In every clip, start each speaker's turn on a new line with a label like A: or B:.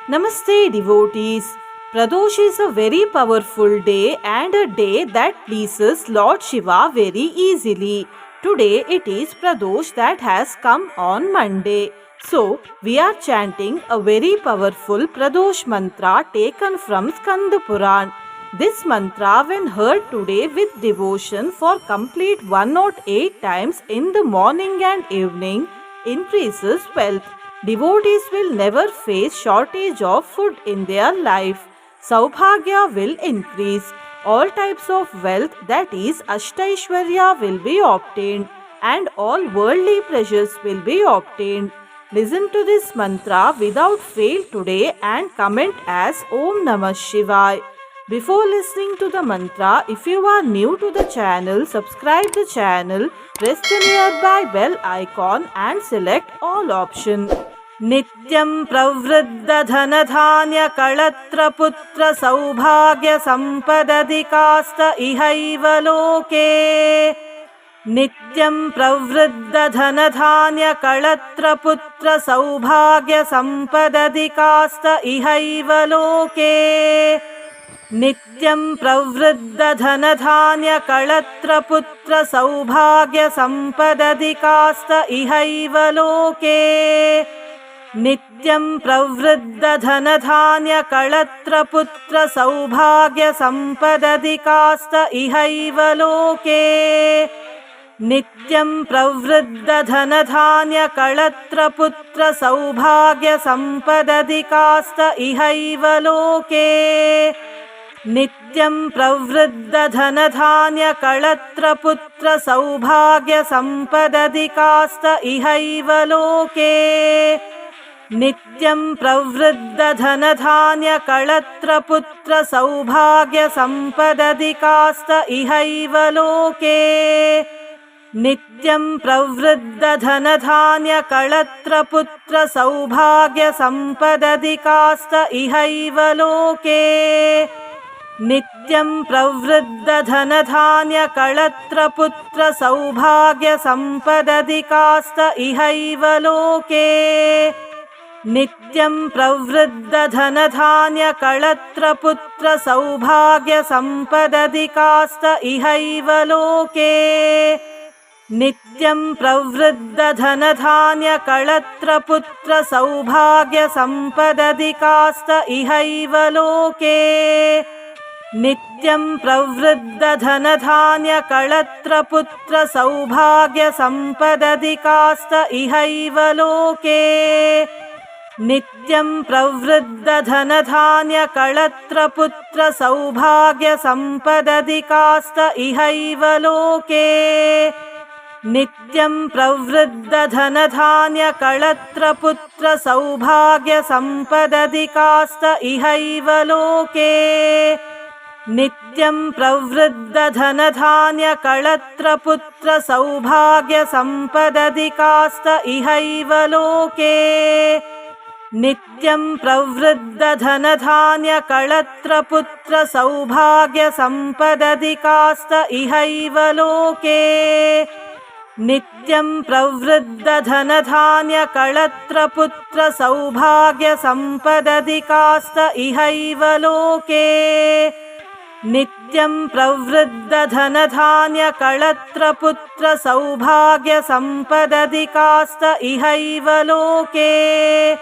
A: Namaste, devotees. Pradosh is a very powerful day and a day that pleases Lord Shiva very easily. Today it is Pradosh that has come on Monday. So, we are chanting a very powerful Pradosh mantra taken from Skanda Puran. This mantra, when heard today with devotion for complete 108 times in the morning and evening, increases wealth. Devotees will never face shortage of food in their life. Saubhagya will increase. All types of wealth, that is Ashtaishwarya, will be obtained and all worldly pleasures will be obtained. Listen to this mantra without fail today and comment as Om Namah Shivaya. Before listening to the mantra, if you are new to the channel, subscribe the channel, press the nearby bell icon and select all option. Nityam pravriddha dhanadhanya kalatra putra saubhagya sampadadikasta ihaiva loke. Nityam pravriddha dhanadhanya kalatra putra saubhagya sampadadikasta ihaiva loke. Nityam pravriddha dhanadhanya kalatra putra saubhagya sampadadikasta ihaiva loke. Nityam pravriddha dhanadhanya kalatra putra saubhagya sampadadikasta ihaiva loke. Nityam pravriddha dhanadhanya kalatra putra saubhagya sampadadikasta ihaiva loke. Nityam pravriddha dhanadhanya kalatra putra saubhagya sampadadikasta ihaiva loke. Nityam pravriddha dhanadhanya kalatra putra saubhagya sampadadikasta ihaiva loke. Nityam pravriddha dhanadhanya kalatra putra saubhagya sampadadikasta ihaiva loke. Nityam pravriddha dhanadhanya kalatra putra saubhagya sampadadikasta ihaiva loke. Nityam pravriddha dhanadhanya kalatra putra saubhagya sampadadikasta ihaiva loke. Nityam pravriddha dhanadhanya kalatra putra saubhagya sampadadikasta ihaiva loke. Nityam pravriddha dhanadhanya kalatra putra saubhagya sampadadikasta ihaiva loke. Nityam pravriddha dhanadhanya kalatra putra saubhagya sampadadikasta ihaiva loke. Nityam pravriddha dhanadhanya kalatra putra saubhagya sampadadikasta ihaiva loke. Nityam pravriddha dhanadhanya kalatra putra saubhagya sampadadikasta ihaiva loke. Nityam pravriddha dhanadhanya kalatra putra saubhagya sampadadikasta ihaiva loke. Nityam pravriddha dhanadhanya kalatra putra saubhagya sampadadikasta ihaiva loke. Nityam pravriddha dhanadhanya kalatra putra saubhagya sampadadikasta ihaiva loke.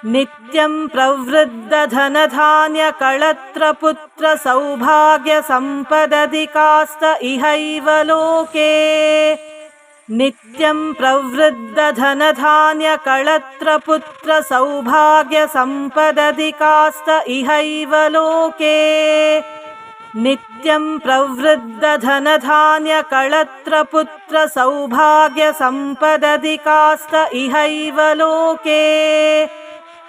A: Nityam pravriddha dhanadhanya kalatra putra saubhagya sampadadikasta ihaiva loke. Nityam pravriddha dhanadhanya kalatra putra saubhagya sampadadikasta ihaiva loke. Nityam pravriddha dhanadhanya kalatra putra saubhagya sampadadikasta ihaiva loke.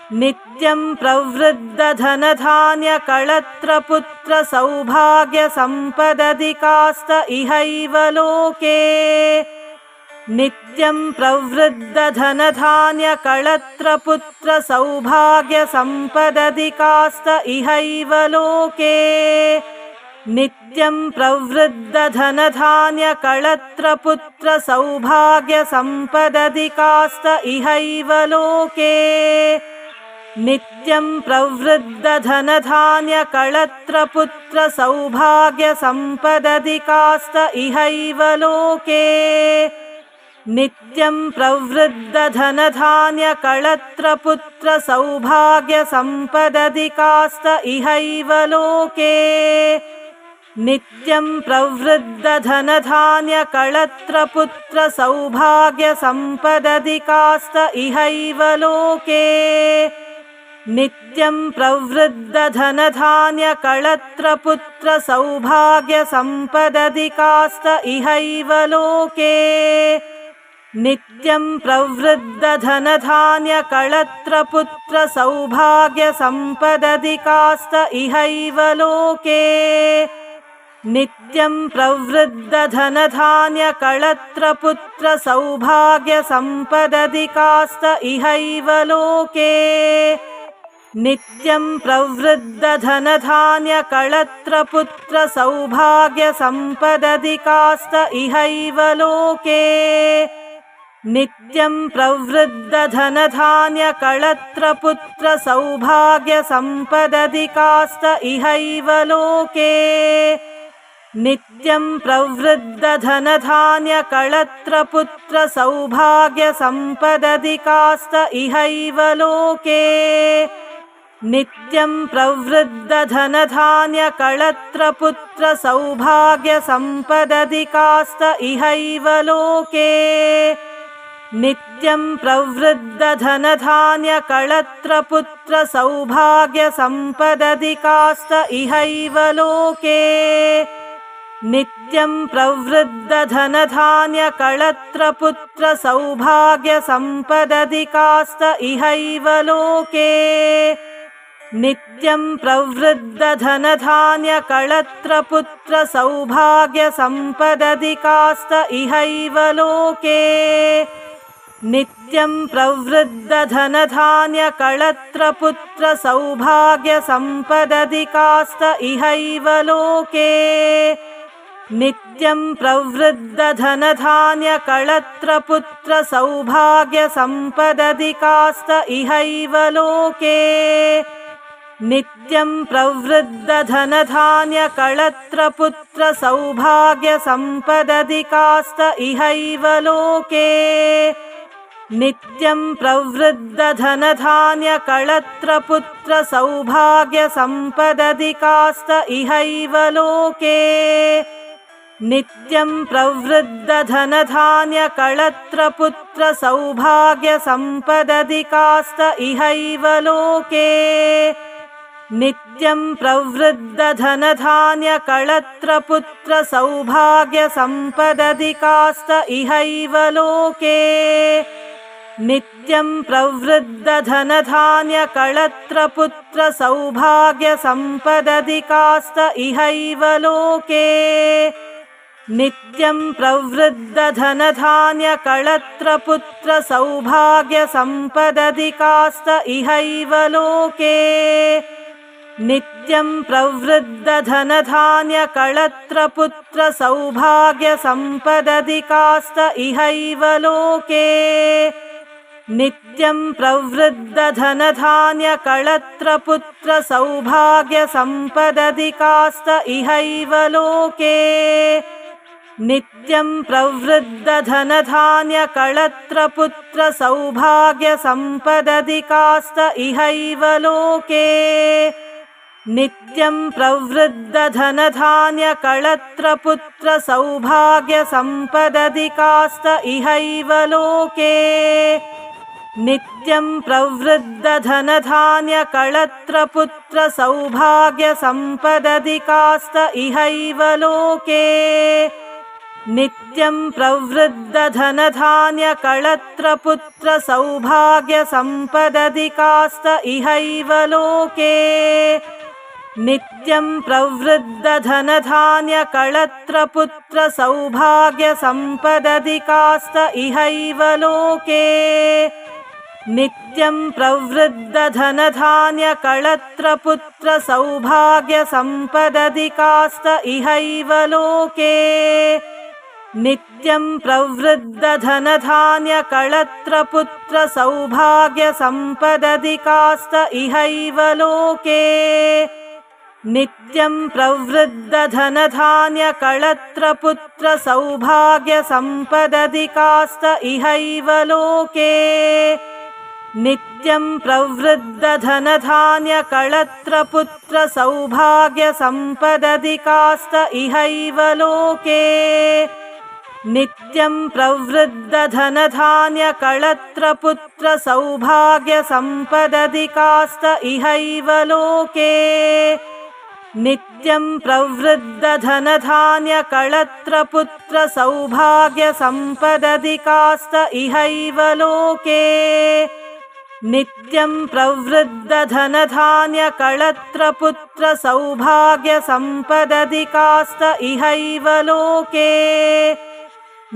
A: Nityam pravriddha dhanadhanya kalatra putra saubhagya sampadadikasta ihaiva loke. Nityam pravriddha dhanadhanya kalatra putra saubhagya sampadadikasta ihaiva loke. Nityam pravriddha dhanadhanya kalatra putra saubhagya sampadadikasta ihaiva loke. नित्यं प्रवृद्धधनधान्यकळत्रपुत्रसौभाग्यसम्पदधिकास्त इहैव लोके। नित्यं प्रवृद्धधनधान्यकळत्रपुत्रसौभाग्यसम्पदधिकास्त इहैव लोके। नित्यं प्रवृद्धधनधान्यकळत्रपुत्रसौभाग्यसम्पदधिकास्त इहैव लोके। नित्यं प्रवृद्धधनधान्यकळत्रपुत्रसौभाग्यसम्पदधिकास्त इहैव लोके। नित्यं प्रवृद्धधनधान्यकळत्रपुत्रसौभाग्यसम्पदधिकास्त इहैव लोके। नित्यं प्रवृद्धधनधान्यकळत्रपुत्रसौभाग्यसम्पदधिकास्त इहैव लोके। नित्यं प्रवृद्धधनधान्यकळत्रपुत्रसौभाग्यसम्पदधिकास्त इहैव लोके। नित्यं प्रवृद्धधनधान्यकळत्रपुत्रसौभाग्यसम्पदधिकास्त इहैव लोके। नित्यं प्रवृद्धधनधान्यकळत्रपुत्रसौभाग्यसम्पदधिकास्त इहैव लोके। नित्यं प्रवृद्धधनधान्यकळत्रपुत्रसौभाग्यसम्पदधिकास्त इहैव लोके। नित्यं प्रवृद्धधनधान्यकळत्रपुत्रसौभाग्यसम्पदधिकास्त इहैव लोके। नित्यं प्रवृद्धधनधान्यकळत्रपुत्रसौभाग्यसम्पदधिकास्त इहैव लोके। नित्यं प्रवृद्धधनधान्यकळत्रपुत्रसौभाग्यसम्पदधिकास्त इहैव लोके। नित्यं प्रवृद्धधनधान्यकळत्रपुत्रसौभाग्यसम्पदधिकास्त इहैव लोके। नित्यं प्रवृद्धधनधान्यकळत्रपुत्रसौभाग्यसम्पदधिकास्त इहैव लोके। नित्यं प्रवृद्धधनधान्यकळत्रपुत्रसौभाग्यसम्पदधिकास्त इहैव लोके। नित्यं प्रवृद्धधनधान्यकळत्रपुत्रसौभाग्यसम्पदधिकास्त इहैव लोके। नित्यं प्रवृद्धधनधान्यकळत्रपुत्रसौभाग्यसम्पदधिकास्त इहैव लोके। नित्यं प्रवृद्धधनधान्यकळत्रपुत्रसौभाग्यसम्पदधिकास्त इहैव लोके। नित्यं प्रवृद्धधनधान्यकळत्रपुत्रसौभाग्यसम्पदधिकास्त इहैव लोके। नित्यं प्रवृद्धधनधान्यकळत्रपुत्रसौभाग्यसम्पदधिकास्त इहैव लोके। नित्यं प्रवृद्धधनधान्यकळत्रपुत्रसौभाग्यसम्पदधिकास्त इहैव लोके। नित्यं प्रवृद्धधनधान्यकळत्रपुत्रसौभाग्यसम्पदधिकास्त इहैव लोके। नित्यं प्रवृद्धधनधान्यकळत्रपुत्रसौभाग्यसम्पदधिकास्त इहैव लोके। नित्यं प्रवृद्धधनधान्यकळत्रपुत्रसौभाग्यसम्पदधिकास्त इहैव लोके। नित्यं प्रवृद्धधनधान्यकळत्रपुत्रसौभाग्यसम्पदधिकास्त इहैव लोके। नित्यं प्रवृद्धधनधान्यकळत्रपुत्रसौभाग्यसम्पदधिकास्त इहैव लोके। नित्यं प्रवृद्धधनधान्यकळत्रपुत्रसौभाग्यसम्पदधिकास्त इहैव लोके। नित्यं प्रवृद्धधनधान्यकळत्रपुत्रसौभाग्यसम्पदधिकास्त इहैव लोके। नित्यं प्रवृद्धधनधान्यकळत्रपुत्रसौभाग्यसम्पदधिकास्त इहैव लोके नित्यं प्रवृद्धधनधान्यकळत्रपुत्रसौभाग्यसम्पदधिकास्त इहैव लोके नित्यं प्रवृद्धधनधान्यकळत्रपुत्रसौभाग्यसम्पदधिकास्त इहैव लोके नित्यं प्रवृद्धधनधान्यकळत्रपुत्रसौभाग्यसम्पदधिकास्त इहैव लोके नित्यं प्रवृद्धधनधान्यकळत्रपुत्रसौभाग्यसम्पदधिकास्त इहैव लोके नित्यं प्रवृद्धधनधान्यकळत्रपुत्रसौभाग्यसम्पदधिकास्त इहैव लोके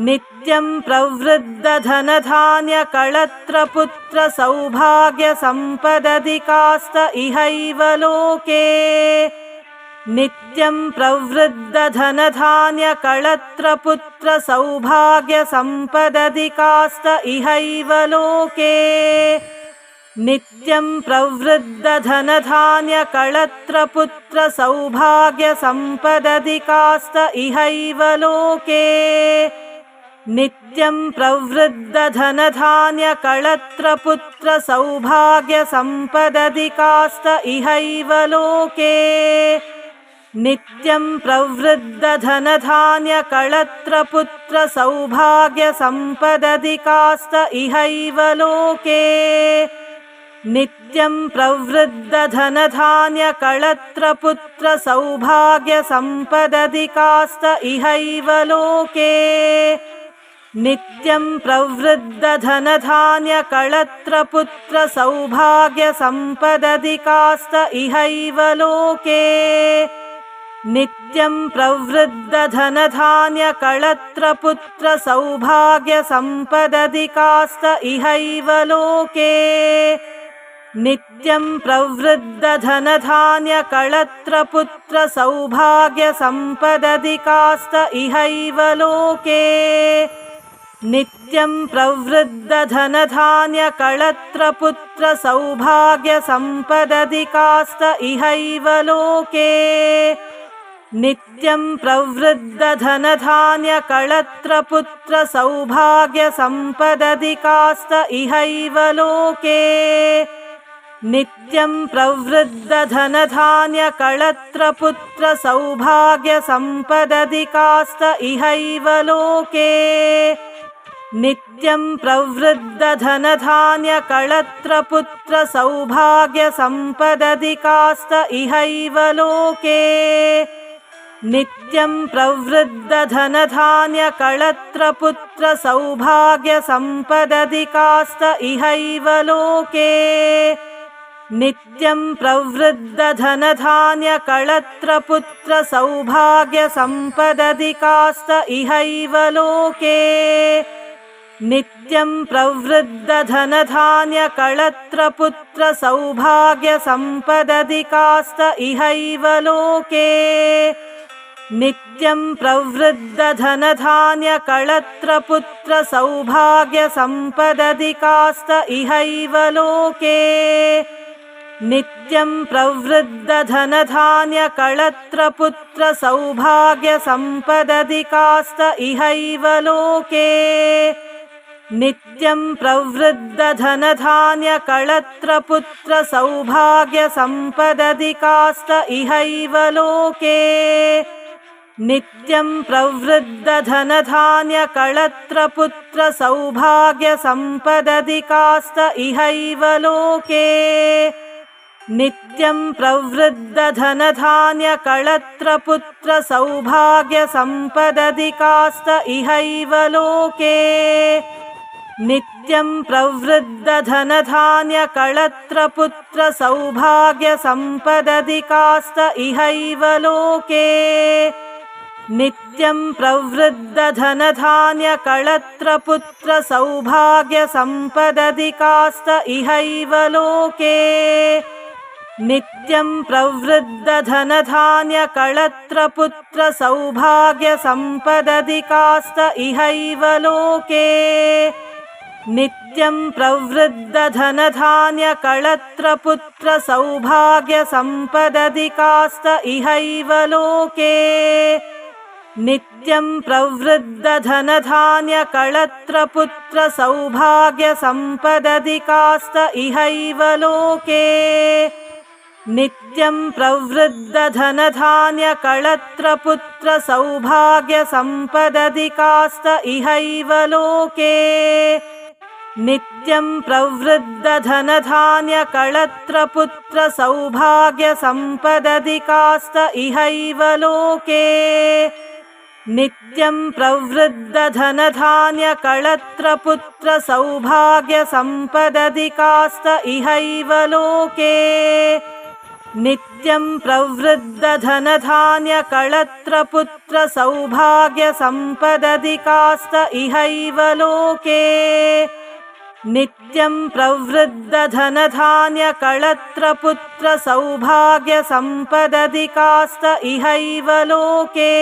A: नित्यं प्रवृद्धधनधान्यकळत्रपुत्रसौभाग्यसम्पदधिकास्त इहैव लोके नित्यं प्रवृद्धधनधान्यकळत्रपुत्रसौभाग्यसम्पदधिकास्त इहैव लोके नित्यं प्रवृद्धधनधान्यकळत्रपुत्रसौभाग्यसम्पदधिकास्त इहैव लोके नित्यं प्रवृद्धधनधान्यकळत्रपुत्रसौभाग्यसम्पदधिकास्त इहैव लोके नित्यं प्रवृद्धधनधान्यकळत्रपुत्रसौभाग्यसम्पदधिकास्त इहैव लोके नित्यं प्रवृद्धधनधान्यकळत्रपुत्रसौभाग्यसम्पदधिकास्त इहैव लोके नित्यं प्रवृद्धधनधान्यकळत्रपुत्रसौभाग्यसम्पदधिकास्त इहैव लोके नित्यं प्रवृद्धधनधान्यकळत्रपुत्रसौभाग्यसम्पदधिकास्त इहैव लोके नित्यं प्रवृद्धधनधान्यकळत्रपुत्रसौभाग्यसम्पदधिकास्त इहैव लोके नित्यं प्रवृद्धधनधान्यकळत्रपुत्रसौभाग्यसम्पदधिकास्त इहैव लोके नित्यं प्रवृद्धधनधान्यकळत्रपुत्रसौभाग्यसम्पदधिकास्त इहैव लोके नित्यं प्रवृद्धधनधान्यकळत्रपुत्रसौभाग्यसम्पदधिकास्त इहैव लोके नित्यं प्रवृद्धधनधान्यकळत्रपुत्रसौभाग्यसम्पदधिकास्त इहैव लोके नित्यं प्रवृद्धधनधान्यकळत्रपुत्रसौभाग्यसम्पदधिकास्त इहैव लोके नित्यं प्रवृद्धधनधान्यकळत्रपुत्रसौभाग्यसम्पदधिकास्त इहैव लोके नित्यं प्रवृद्धधनधान्यकळत्रपुत्रसौभाग्यसम्पदधिकास्त इहैव लोके नित्यं प्रवृद्धधनधान्यकळत्रपुत्रसौभाग्यसम्पदधिकास्त इहैव लोके नित्यं प्रवृद्धधनधान्यकळत्रपुत्रसौभाग्यसम्पदधिकास्त इहैव लोके नित्यं प्रवृद्धधनधान्यकळत्रपुत्रसौभाग्यसम्पदधिकास्त इहैव लोके नित्यं प्रवृद्धधनधान्यकळत्रपुत्रसौभाग्यसम्पदधिकास्त इहैव लोके नित्यं प्रवृद्धधनधान्यकळत्रपुत्रसौभाग्यसम्पदधिकास्त इहैव लोके नित्यं प्रवृद्धधनधान्यकळत्रपुत्रसौभाग्यसम्पदधिकास्त इहैव लोके नित्यं प्रवृद्धधनधान्यकळत्रपुत्रसौभाग्यसम्पदधिकास्त इहैव लोके नित्यं प्रवृद्धधनधान्यकळत्रपुत्रसौभाग्यसम्पदधिकास्त इहैव लोके नित्यं प्रवृद्धधनधान्यकळत्रपुत्रसौभाग्यसम्पदधिकास्त इहैव लोके नित्यं प्रवृद्धधनधान्यकळत्रपुत्रसौभाग्यसम्पदधिकास्त इहैव लोके नित्यं प्रवृद्धधनधान्यकळत्रपुत्रसौभाग्यसम्पदधिकास्त इहैव लोके नित्यं प्रवृद्धधनधान्यकळत्रपुत्रसौभाग्यसम्पदधिकास्त इहैव लोके नित्यं प्रवृद्धधनधान्यकळत्रपुत्रसौभाग्यसम्पदधिकास्त इहैव लोके नित्यं प्रवृद्धधनधान्यकळत्रपुत्रसौभाग्यसम्पदधिकास्त इहैव लोके नित्यं प्रवृद्धधनधान्यकळत्रपुत्रसौभाग्यसम्पदधिकास्त इहैव लोके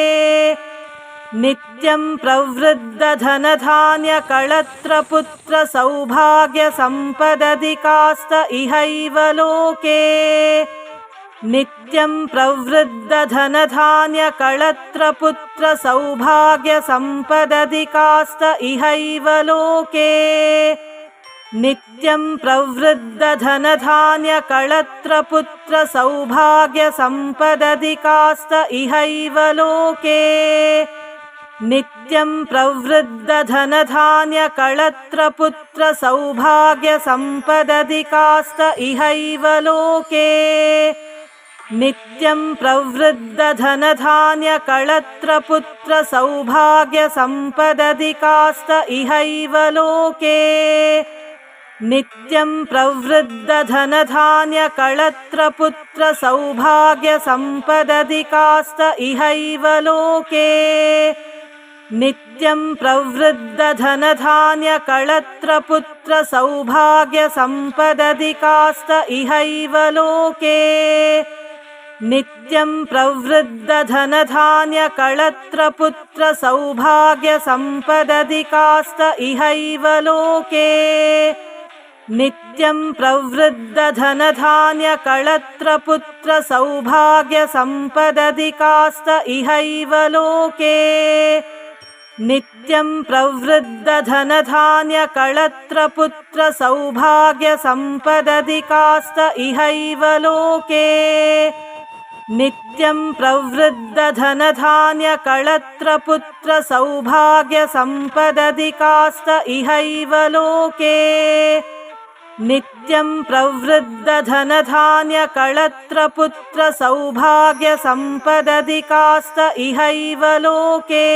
A: नित्यं प्रवृद्धधनधान्यकळत्रपुत्रसौभाग्यसम्पदधिकास्त इहैव लोके नित्यं प्रवृद्धधनधान्यकळत्रपुत्रसौभाग्यसम्पदधिकास्त इहैव लोके नित्यं प्रवृद्धधनधान्यकळत्रपुत्रसौभाग्यसम्पदधिकास्त इहैव लोके नित्यं प्रवृद्धधनधान्यकळत्रपुत्रसौभाग्यसम्पदधिकास्त इहैव लोके नित्यं प्रवृद्धधनधान्यकळत्रपुत्रसौभाग्यसम्पदधिकास्त इहैव लोके नित्यं प्रवृद्धधनधान्यकळत्रपुत्रसौभाग्यसम्पदधिकास्त इहैव लोके नित्यं प्रवृद्धधनधान्यकळत्रपुत्रसौभाग्यसम्पदधिकास्त इहैव लोके नित्यं प्रवृद्धधनधान्यकळत्रपुत्रसौभाग्यसम्पदधिकास्त इहैव लोके नित्यं प्रवृद्धधनधान्यकळत्रपुत्रसौभाग्यसम्पदधिकास्त इहैव लोके नित्यं प्रवृद्धधनधान्यकळत्रपुत्रसौभाग्यसम्पदधिकास्त इहैव लोके नित्यं प्रवृद्धधनधान्यकळत्रपुत्रसौभाग्यसम्पदधिकास्त इहैव लोके नित्यं प्रवृद्धधनधान्यकळत्रपुत्रसौभाग्यसम्पदधिकास्त इहैव लोके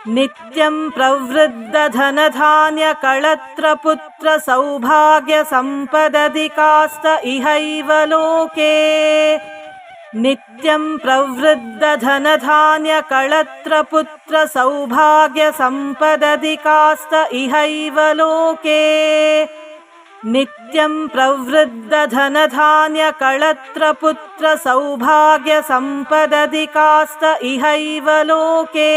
A: नित्यं प्रवृद्धधनधान्यकळत्रपुत्रसौभाग्यसम्पदधिकास्त इहैव लोके नित्यं प्रवृद्धधनधान्यकळत्रपुत्रसौभाग्यसम्पदधिकास्त इहैव लोके नित्यं प्रवृद्धधनधान्यकळत्रपुत्रसौभाग्यसम्पदधिकास्त इहैव लोके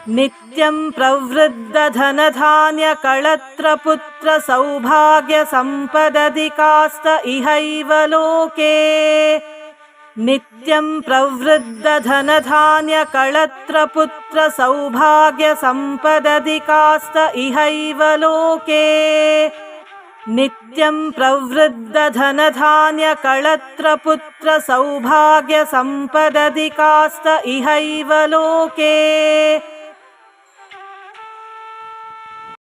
A: नित्यं प्रवृद्धधनधान्यकळत्रपुत्रसौभाग्यसम्पदधिकास्त इहैव लोके नित्यं प्रवृद्धधनधान्यकळत्रपुत्रसौभाग्यसम्पदधिकास्त इहैव लोके नित्यं प्रवृद्धधनधान्यकळत्रपुत्रसौभाग्यसम्पदधिकास्त इहैव लोके